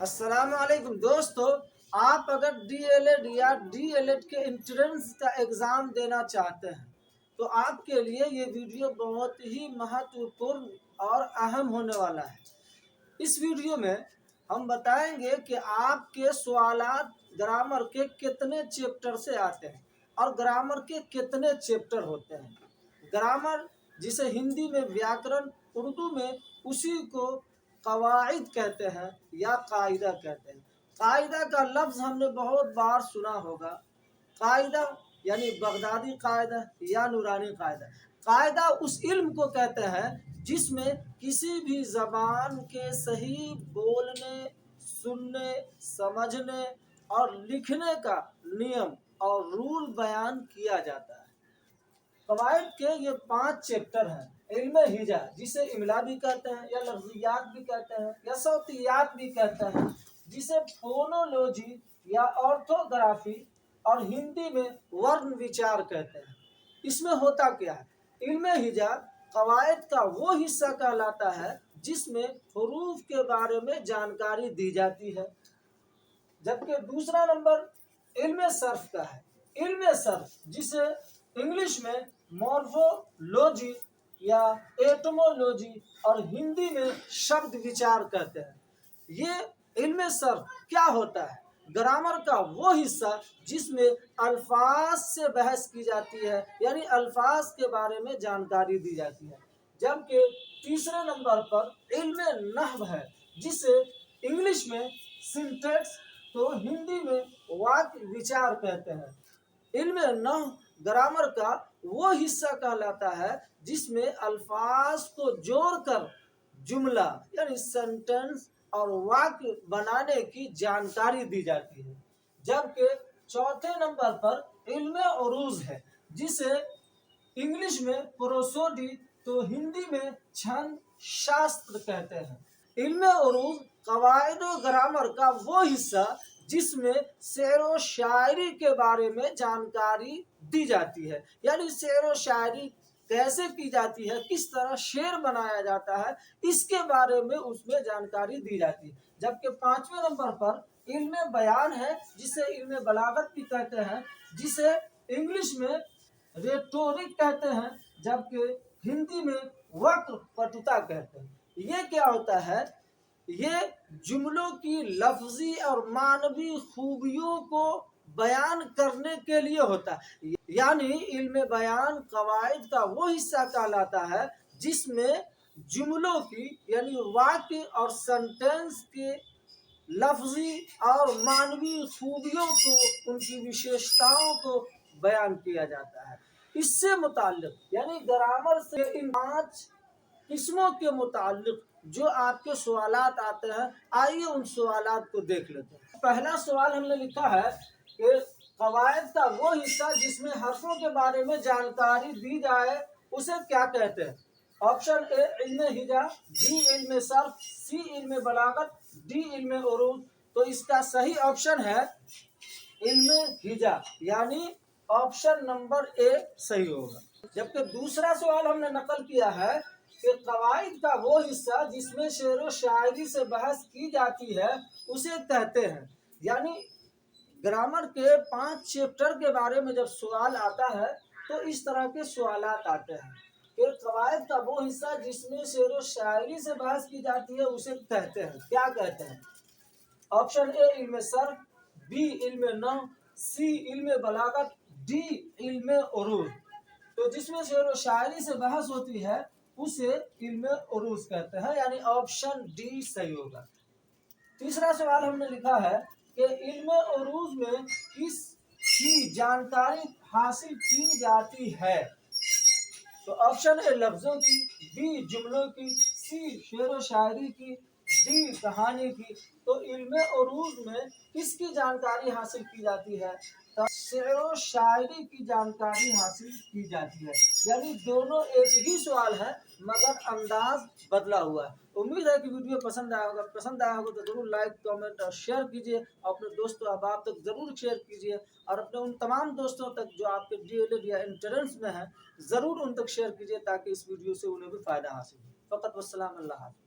अस्सलाम वालेकुम दोस्तों, आप अगर DLED या DLED के एंट्रेंस का एग्ज़ाम देना चाहते हैं तो आपके लिए ये वीडियो बहुत ही महत्वपूर्ण और अहम होने वाला है। इस वीडियो में हम बताएंगे कि आपके सवालात ग्रामर के कितने चैप्टर से आते हैं और ग्रामर के कितने चैप्टर होते हैं। ग्रामर जिसे हिंदी में व्याकरण, उर्दू में उसी को कवाइद कहते हैं या कायदा कहते हैं। कायदा का लफ्ज़ हमने बहुत बार सुना होगा। कायदा यानी बगदादी कायदा या नूरानी कायदा। कायदा उस इल्म को कहते हैं जिसमें किसी भी ज़बान के सही बोलने, सुनने, समझने और लिखने का नियम और रूल बयान किया जाता है। कवायद के ये 5 चैप्टर हैं। इल्म हिजा जिसे इमला भी कहते हैं या लफ्ज़ियात भी कहते हैं या सौतियात भी कहते हैं, जिसे फोनोलॉजी या ऑर्थोग्राफी और हिंदी में वर्ण विचार कहते हैं। इसमें होता क्या है? इल्म हिजा कवायद का वो हिस्सा कहलाता है जिसमें हरूफ के बारे में जानकारी दी जाती है। जबकि दूसरा नंबर इल्म सर्फ का है। इल्म सर्फ जिसे इंग्लिश में मॉर्फोलॉजी या एटमोलॉजी और हिंदी में शब्द विचार कहते हैं। ये इल्म सर्फ क्या होता है? ग्रामर का वो हिस्सा जिसमें अल्फाज से बहस की जाती है, यानी अल्फाज के बारे में जानकारी दी जाती है। जबकि तीसरे नंबर पर इल्म नहव है, जिसे इंग्लिश में सिंटैक्स तो हिंदी में वाक्य विचार कहते हैं। इल्म नहव ग्रामर का वो हिस्सा कहलाता है जिसमें अल्फाज को जोड़कर जुमला यानी सेंटेंस और वाक्य बनाने की जानकारी दी जाती है। जबकि चौथे नंबर पर इल्म उरूज है, जिसे इंग्लिश में प्रोसोडी तो हिंदी में छंद शास्त्र कहते हैं। इल्म उरूज कवायद व ग्रामर का वो हिस्सा जिसमें शेर व शायरी के बारे में जानकारी दी जाती है, यानी शेर व शायरी कैसे की जाती है, किस तरह शेर बनाया जाता है, इसके बारे में उसमें जानकारी दी जाती है। जबकि 5वें नंबर पर इल्म बयान है, जिसे इल्म बलागत भी कहते हैं, जिसे इंग्लिश में रेटोरिक कहते हैं, जबकि हिंदी में वक्र पटुता कहते हैं। ये क्या होता है? ये जुमलों की लफ्जी और मानवी खूबियों को बयान करने के लिए होता है। यानी इल्म बयान कवायद का वो हिस्सा कहलाता है जिसमें जुमलों की यानी वाक्य और सेंटेंस के लफ्जी और मानवी खूबियों को, उनकी विशेषताओं को बयान किया जाता है। इससे मुताल्लिक यानी ग्रामर से इन 5 किस्मों के मुताल्लिक जो आपके सवालात आते हैं, आइए उन सवालात को देख लेते हैं। पहला सवाल हमने लिखा है कि कवायद का वो हिस्सा जिसमें हर्फों के बारे में जानकारी दी जाए उसे क्या कहते हैं? ऑप्शन ए इल्म हिजा, बी इल्म सर्फ, सी इल्म बलागत, डी इल्म उरूज। तो इसका सही ऑप्शन है इल्म हिजा, यानी ऑप्शन नंबर ए सही होगा। जबकि दूसरा सवाल हमने नकल किया है कि कवायद का वो हिस्सा जिसमें शेर व शायरी से बहस की जाती है उसे कहते हैं। यानी ग्रामर के 5 चैप्टर के बारे में जब सवाल आता है तो इस तरह के सवालात आते हैं कि कवायद का वो हिस्सा जिसमें शेर व शायरी से बहस की जाती है उसे कहते हैं। क्या कहते हैं? ऑप्शन ए इल्म सर्फ, बी इल्म नहव, सी इल्म बलागत, डी इल्म उरूज। तो जिसमें शेर व शायरी से बहस होती है उसे इल्म उरूज कहते हैं, यानी ऑप्शन डी सही होगा। तीसरा सवाल हमने लिखा है कि इल्म उरूज में किस की जानकारी हासिल की जाती है? तो ऑप्शन ए लफ्जों की, बी जुमलों की, सी शेर व शायरी की, डी कहानी की। तो इल्म उरूज में किसकी जानकारी हासिल की जाती है? तो शेर व शायरी की जानकारी हासिल की जाती है। यानी दोनों एक ही सवाल है मगर अंदाज बदला हुआ है। उम्मीद है कि वीडियो पसंद आया होगा। तो जरूर लाइक, कमेंट और शेयर कीजिए। अपने दोस्तों अहबाब तक जरूर शेयर कीजिए और अपने उन तमाम दोस्तों तक जो आपके DLED या एंट्रेंस में हैं, ज़रूर उन तक शेयर कीजिए ताकि इस वीडियो से उन्हें भी फ़ायदा हासिल हो। फ़कत वस्सलाम, अल्लाह हाफ़िज़।